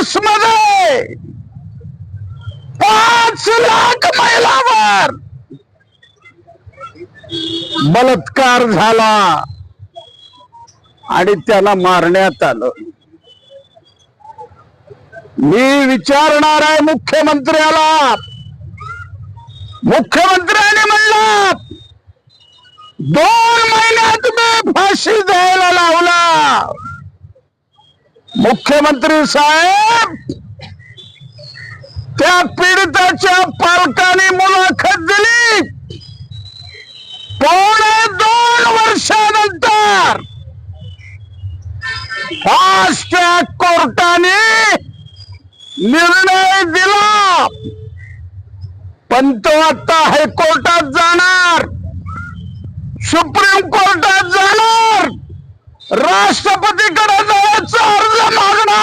2020 मध्ये 5 लाख महिलांवर बलात्कार झाला आणि त्याला मारण्यात आलं। मी विचारणार आहे मुख्यमंत्र्याला, मुख्यमंत्र्याने म्हणलं 2 महिन्यात मी फाशी द्यायला लावला। मुख्यमंत्री साहेब, त्या पीडिताच्या पालकांनी मुलाखत दिली, 2.25 वर्षानंतर फास्ट ट्रॅक कोर्टाने निर्णय दिला, पण तो आता हायकोर्टात जाणार, सुप्रीम कोर्टात जाणार, राष्ट्रपतीकडे जायचा अर्ज मागणार।